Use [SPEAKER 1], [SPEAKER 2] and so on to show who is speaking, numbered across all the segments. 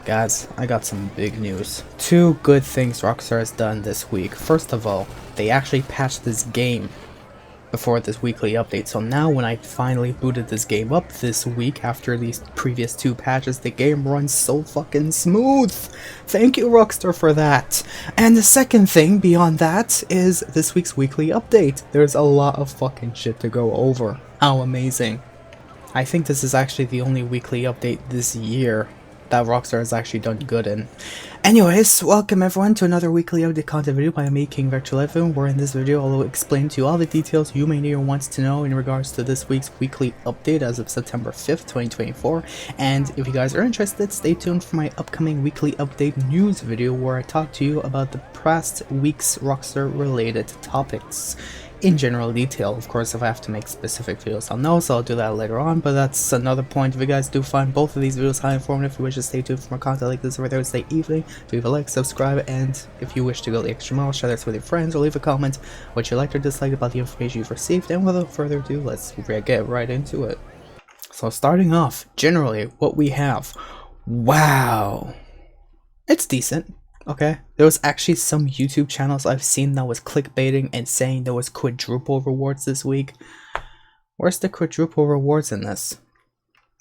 [SPEAKER 1] Guys, I got some big news. Two good things Rockstar has done this week. First of all, they actually patched this game before this weekly update. So now when I finally booted this game up this week after these previous two patches, the game runs so fucking smooth. Thank you, Rockstar, for that. And the second thing beyond that is this week's weekly update. There's a lot of fucking shit to go over. How amazing. I think this is actually the only weekly update this year that Rockstar has actually done good in. Anyways, welcome everyone to another weekly update content video by me, King Vector11, where in this video I'll explain to you all the details you may need or want to know in regards to this week's weekly update as of September 5th, 2024. And if you guys are interested, stay tuned for my upcoming weekly update news video where I talk to you about the past week's Rockstar related topics in general detail. Of course, if I have to make specific videos, I'll know, so I'll do that later on, but that's another point. If you guys do find both of these videos highly informative, if you wish to stay tuned for more content like this every Thursday evening, leave a like, subscribe, and if you wish to go the extra mile, share this with your friends, or leave a comment what you liked or disliked about the information you've received. And without further ado, let's get right into it. So starting off, generally, what we have, wow, it's decent. Okay, there was actually some YouTube channels I've seen that was clickbaiting and saying there was quadruple rewards this week. Where's the quadruple rewards in this?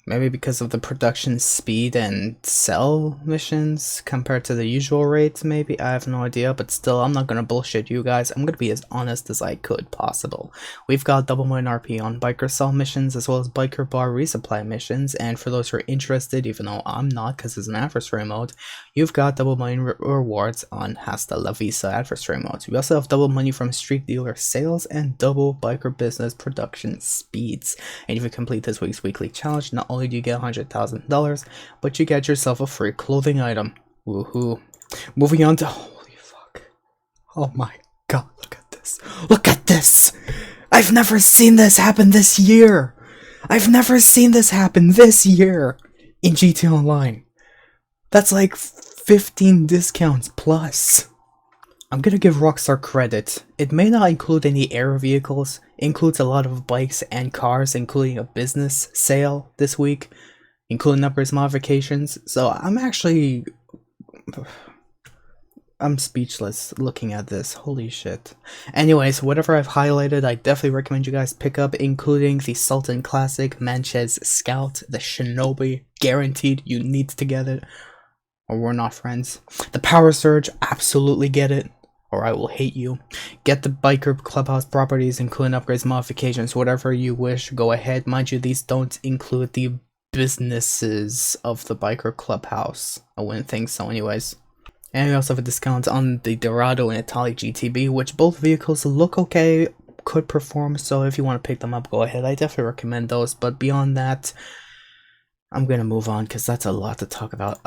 [SPEAKER 1] Maybe because of the production speed and sell missions compared to the usual rates, maybe? I have no idea, but still, I'm not gonna bullshit you guys. I'm gonna be as honest as I could possible. We've got double mine RP on biker sell missions as well as biker bar resupply missions, and for those who are interested, even though I'm not because it's an adversary mode, you've got double money rewards on Hasta La Visa adversary modes. We also have double money from street dealer sales and double biker business production speeds. And if you complete this week's weekly challenge, not only do you get $100,000, but you get yourself a free clothing item. Woohoo. Moving on to, holy fuck. Oh my god, look at this. Look at this! I've never seen this happen this year! I've never seen this happen this year in GTA Online. That's like 15 discounts plus. I'm gonna give Rockstar credit. It may not include any air vehicles, it includes a lot of bikes and cars, including a business sale this week, including numbers modifications. So I'm speechless looking at this. Holy shit. Anyways, whatever I've highlighted, I definitely recommend you guys pick up, including the Sultan Classic, Manchez Scout, the Shinobi. Guaranteed you need to get it, or we're not friends. The Power Surge, absolutely get it, or I will hate you. Get the biker clubhouse properties, including upgrades, modifications, whatever you wish, go ahead. Mind you, these don't include the businesses of the biker clubhouse. I wouldn't think so anyways. And we also have a discount on the Dorado and Italic GTB, which both vehicles look okay, could perform, so if you want to pick them up, go ahead. I definitely recommend those, but beyond that, I'm gonna move on because that's a lot to talk about.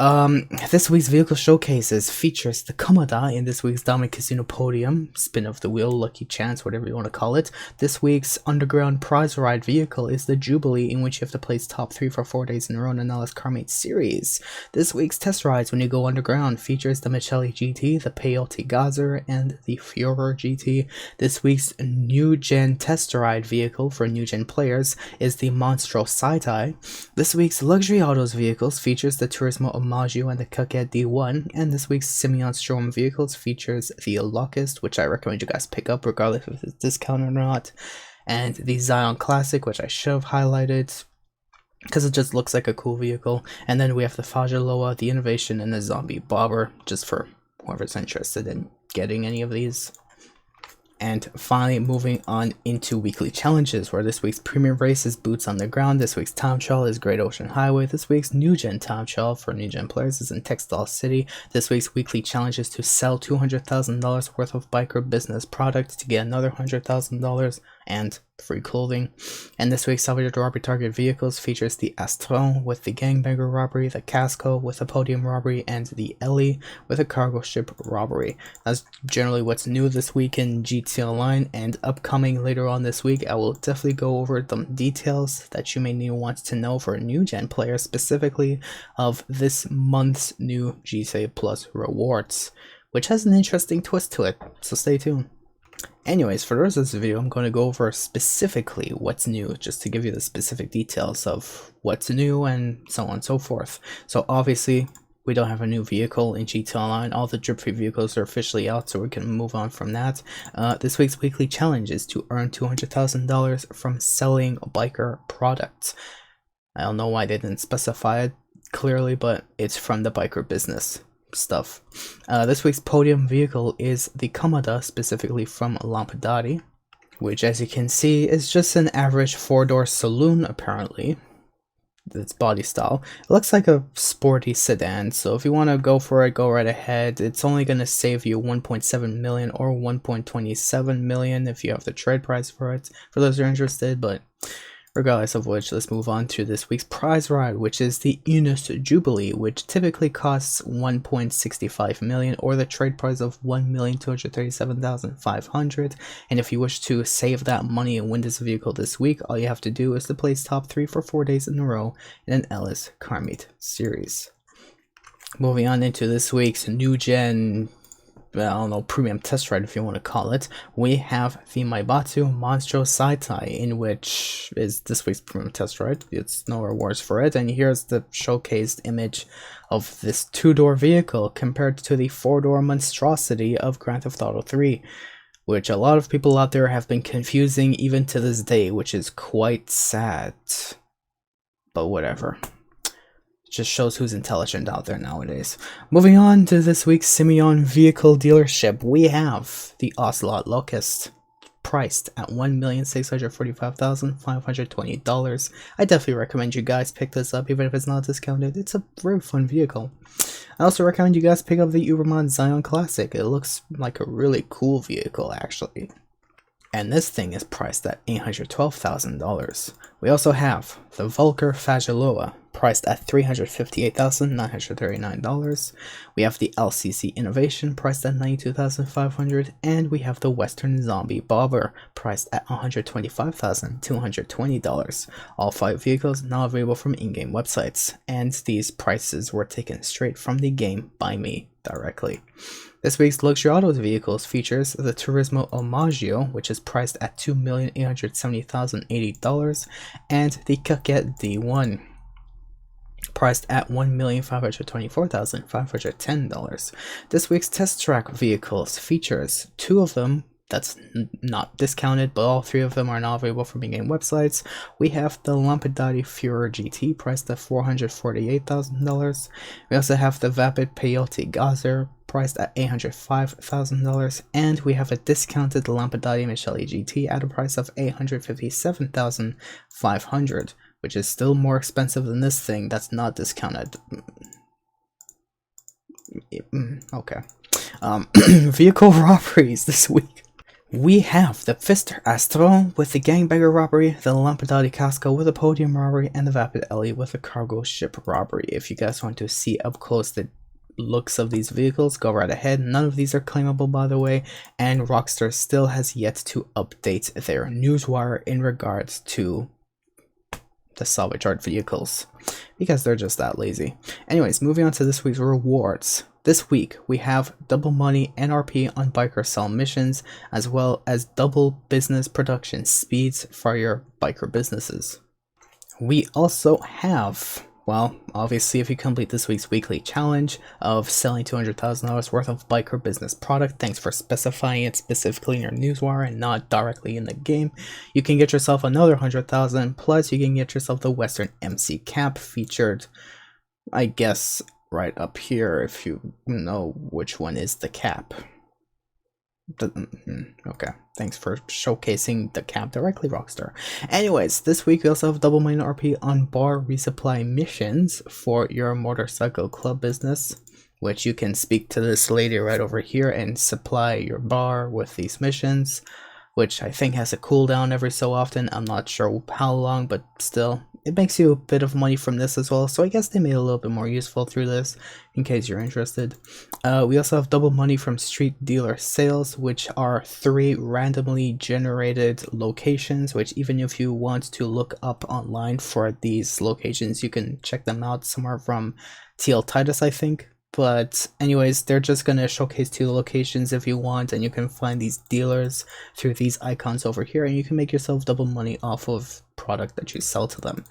[SPEAKER 1] This week's vehicle showcases features the Komoda in this week's Diamond Casino Podium, spin of the wheel, lucky chance, whatever you want to call it. This week's underground prize ride vehicle is the Jubilee, in which you have to place top 3 for 4 days in a row in Nellis Carmate series. This week's test rides when you go underground features the Michelli GT, the Peyote Gazer, and the Furor GT. This week's new gen test ride vehicle for new gen players is the Monstro Saitai. This week's Luxury Autos vehicles features the Turismo Omaggio and the Coquette D1, and this week's Simeon Strom vehicles features the Locust, which I recommend you guys pick up regardless if it's discounted or not, and the Zion Classic, which I should have highlighted because it just looks like a cool vehicle. And then we have the Fajaloa, the Innovation, and the Zombie Bobber, just for whoever's interested in getting any of these. And finally, moving on into weekly challenges, where this week's premium race is Boots on the Ground, this week's Time Trial is Great Ocean Highway, this week's New Gen Time Trial for New Gen players is in Textile City, this week's weekly challenge is to sell $200,000 worth of biker business products to get another $100,000 and free clothing. And this week's Salvage Robbery Target Vehicles features the Astron with the Gangbanger Robbery, the Casco with a Podium Robbery, and the Ellie with a Cargo Ship Robbery. That's generally what's new this week in GTA Online, and upcoming later on this week, I will definitely go over some details that you may need want to know for new gen players, specifically of this month's new GTA Plus rewards, which has an interesting twist to it, so stay tuned. Anyways, for the rest of this video, I'm going to go over specifically what's new, just to give you the specific details of what's new and so on and so forth. So obviously, we don't have a new vehicle in GT Online. All the drip free vehicles are officially out, so we can move on from that. This week's weekly challenge is to earn $200,000 from selling biker products. I don't know why they didn't specify it clearly, but it's from the biker business stuff. This week's podium vehicle is the Comoda, specifically from Lampadati, which, as you can see, is just an average 4-door saloon apparently. Its body style. It looks like a sporty sedan, so if you want to go for it, go right ahead. It's only going to save you 1.7 million or 1.27 million if you have the trade price for it, for those who are interested. But regardless of which, let's move on to this week's prize ride, which is the Unus Jubilee, which typically costs 1.65 million or the trade price of 1,237,500. And if you wish to save that money and win this vehicle this week, all you have to do is to place top 3 for 4 days in a row in an Ellis Car Meet series. Moving on into this week's new gen, I don't know, premium test ride if you want to call it, we have the Maibatsu Monstro Saitai, in which is this week's premium test ride. It's no rewards for it, and here's the showcased image of this 2-door vehicle compared to the 4-door monstrosity of Grand Theft Auto 3, which a lot of people out there have been confusing even to this day, which is quite sad, but whatever. Just shows who's intelligent out there nowadays. Moving on to this week's Simeon vehicle dealership, we have the Ocelot Locust, priced at $1,645,520. I definitely recommend you guys pick this up, even if it's not discounted. It's a very fun vehicle. I also recommend you guys pick up the Uberman Zion Classic. It looks like a really cool vehicle, actually. And this thing is priced at $812,000. We also have the Volker Fageloa, priced at $358,939. We have the LCC Innovation, priced at $92,500, and we have the Western Zombie Bobber, priced at $125,220. All 5 vehicles now available from in-game websites, and these prices were taken straight from the game by me directly. This week's Luxury Autos vehicles features the Turismo Omaggio, which is priced at $2,870,080, and the Caquette D1, priced at $1,524,510. This week's Test Track vehicles features 2 of them that's not discounted, but all 3 of them are now available from in-game websites. We have the Lampadati Furor GT, priced at $448,000. We also have the Vapid Peyote Gazer, priced at $805,000, and we have a discounted Lampadati Michelli GT at a price of $857,500, which is still more expensive than this thing that's not discounted. Okay. Vehicle robberies this week. We have the Pfister Astro with the Gangbanger robbery, the Lampadati Casco with a podium robbery, and the Vapid Ellie with a cargo ship robbery. If you guys want to see up close the looks of these vehicles, go right ahead. None of these are claimable, by the way, and Rockstar still has yet to update their newswire in regards to the salvage art vehicles, because they're just that lazy. Anyways, moving on to this week's rewards. This week we have double money NRP on biker sell missions, as well as double business production speeds for your biker businesses. We also have, well, obviously if you complete this week's weekly challenge of selling $200,000 worth of biker business product, thanks for specifying it specifically in your newswire and not directly in the game, you can get yourself another $100,000, plus you can get yourself the Western MC cap featured, I guess, right up here if you know which one is the cap. Okay, thanks for showcasing the cap directly, Rockstar. Anyways, this week we also have double money RP on bar resupply missions for your motorcycle club business, which you can speak to this lady right over here and supply your bar with these missions, which I think has a cooldown every so often. I'm not sure how long, but still, it makes you a bit of money from this as well, so I guess they made it a little bit more useful through this, in case you're interested. We also have double money from street dealer sales, which are 3 randomly generated locations, which even if you want to look up online for these locations, you can check them out somewhere from TL Titus, I think. But anyways, they're just gonna showcase 2 locations if you want, and you can find these dealers through these icons over here, and you can make yourself double money off of product that you sell to them.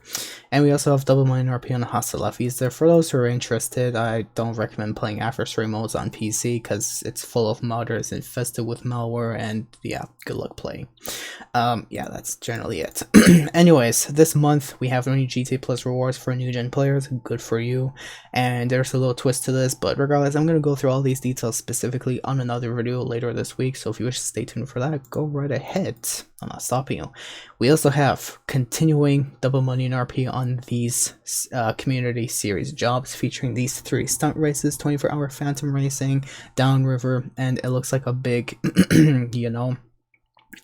[SPEAKER 1] And we also have Double Money RP on Hasselhoff Easter. For those who are interested, I don't recommend playing adversary modes on PC because it's full of modders infested with malware, and yeah, good luck playing. Yeah, that's generally it. Anyways, this month we have only GTA Plus rewards for new gen players. Good for you. And there's a little twist to this, but regardless, I'm going to go through all these details specifically on another video later this week, so if you wish to stay tuned for that, go right ahead. I'm not stopping you. We also have continuing Double Money and RP on these community series jobs, featuring these 3 stunt races: 24-hour Phantom Racing, Downriver, and it looks like a big, you know,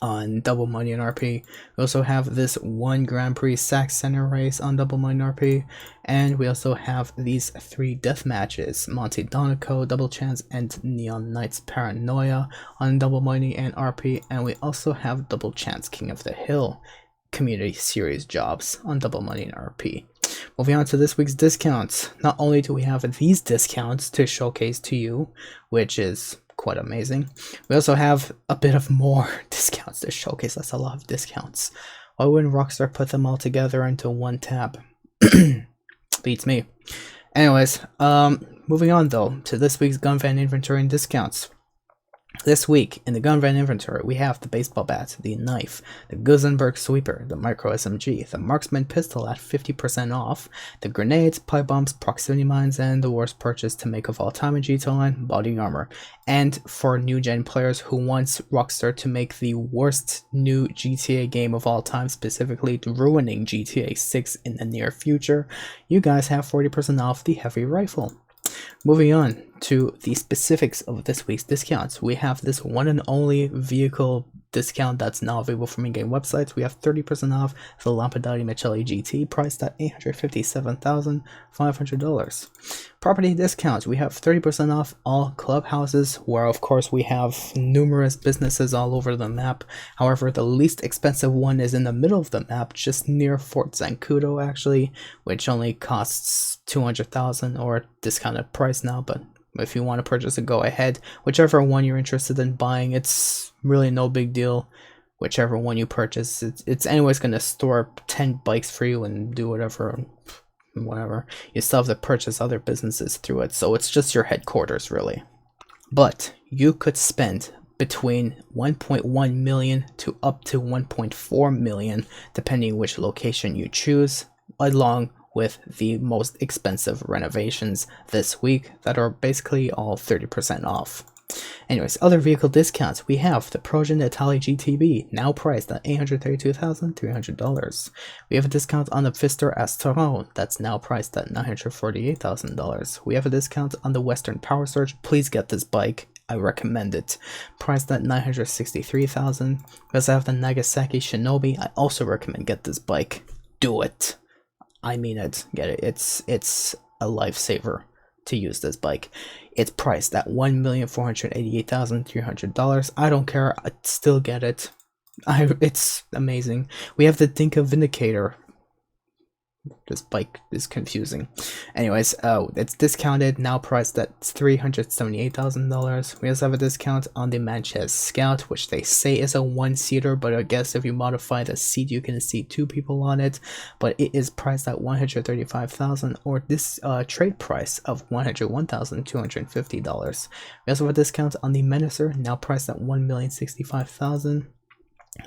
[SPEAKER 1] on Double Money and RP. We also have this 1 Grand Prix Sack Center race on Double Money and RP, and we also have these 3 death matches: Monty Donico, Double Chance, and Neon Knights Paranoia on Double Money and RP, and we also have Double Chance King of the Hill community series jobs on Double Money and RP. Moving on to this week's discounts. Not only do we have these discounts to showcase to you, which is quite amazing, we also have a bit of more discounts to showcase. That's a lot of discounts. Why wouldn't Rockstar put them all together into one tab? Beats me. Anyways, moving on though to this week's gun van inventory and discounts. This week in the gun van inventory, we have the baseball bat, the knife, the Gusenberg sweeper, the micro SMG, the marksman pistol at 50% off, the grenades, pipe bombs, proximity mines, and the worst purchase to make of all time in GTA Online, body armor. And for new gen players who wants Rockstar to make the worst new GTA game of all time, specifically ruining GTA 6 in the near future, you guys have 40% off the heavy rifle. Moving on to the specifics of this week's discounts, we have this one and only vehicle discount that's now available from in-game websites. We have 30% off the Lampadati Michelli GT, priced at $857,500. Property discounts, we have 30% off all clubhouses, where of course we have numerous businesses all over the map. However, the least expensive one is in the middle of the map, just near Fort Zancudo actually, which only costs $200,000 or discounted price now, but if you want to purchase it, go ahead. Whichever one you're interested in buying, it's really no big deal. Whichever one you purchase, it's anyways going to store 10 bikes for you and do whatever. You still have to purchase other businesses through it, so it's just your headquarters really. But you could spend between 1.1 million to up to 1.4 million, depending which location you choose, along with the most expensive renovations this week that are basically all 30% off. Anyways, other vehicle discounts, we have the Progen Italy GTB, now priced at $832,300. We have a discount on the Pfister Astron, that's now priced at $948,000. We have a discount on the Western Power Surge. Please get this bike, I recommend it, priced at $963,000. We also have the Nagasaki Shinobi. I also recommend get this bike. Do it. I mean it. Get it. It's a lifesaver to use this bike. It's priced at $1,488,300. I don't care. I'd still get it. It's amazing. We have the Dinka Vindicator. This bike is confusing. Anyways, it's discounted, now priced at $378,000. We also have a discount on the Manchez Scout, which they say is a 1-seater, but I guess if you modify the seat, you can seat 2 people on it. But it is priced at $135,000, or this trade price of $101,250. We also have a discount on the Menacer, now priced at $1,065,000.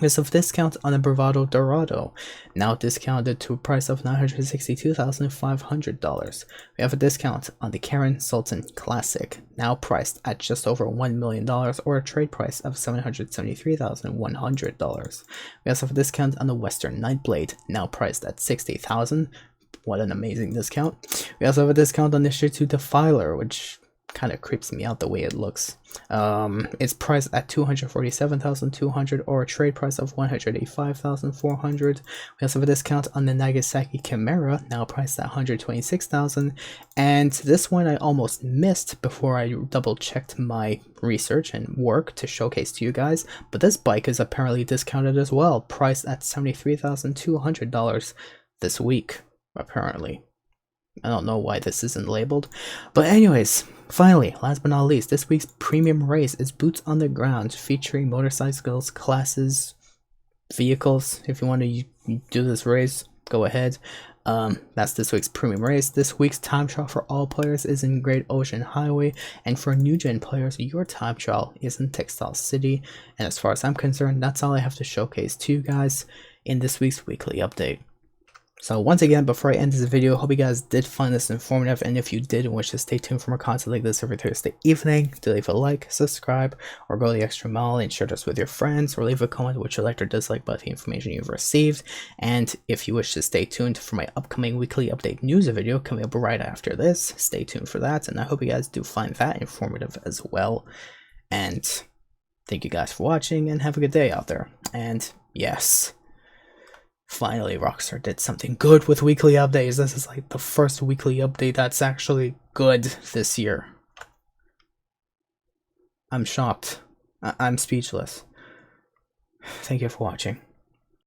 [SPEAKER 1] We also have a discount on the Bravado Dorado, now discounted to a price of $962,500. We have a discount on the Karen Sultan Classic, now priced at just over $1 million, or a trade price of $773,100. We also have a discount on the Western Nightblade, now priced at $60,000. What an amazing discount. We also have a discount on the Shih Tzu Defiler, which kind of creeps me out the way it looks. It's priced at $247,200, or a trade price of $185,400. We also have a discount on the Nagasaki Chimera, now priced at $126,000. And this one I almost missed before I double checked my research and work to showcase to you guys, but this bike is apparently discounted as well, priced at $73,200 this week, apparently. I don't know why this isn't labeled. But anyways, finally, last but not least, this week's premium race is Boots on the Ground, featuring motorcycles classes vehicles. If you want to do this race, go ahead. That's this week's premium race. This week's time trial for all players is in Great Ocean Highway, and for new gen players, your time trial is in Textile City. And as far as I'm concerned, that's all I have to showcase to you guys in this week's weekly update. So once again, before I end this video, hope you guys did find this informative, and if you did and wish to stay tuned for more content like this every Thursday evening, do leave a like, subscribe, or go the extra mile and share this with your friends, or leave a comment what you liked or disliked about the information you've received. And if you wish to stay tuned for my upcoming weekly update news video coming up right after this, stay tuned for that, and I hope you guys do find that informative as well. And thank you guys for watching, and have a good day out there. And yes, finally, Rockstar did something good with weekly updates. This is like the first weekly update that's actually good this year. I'm shocked. I'm speechless. Thank you for watching.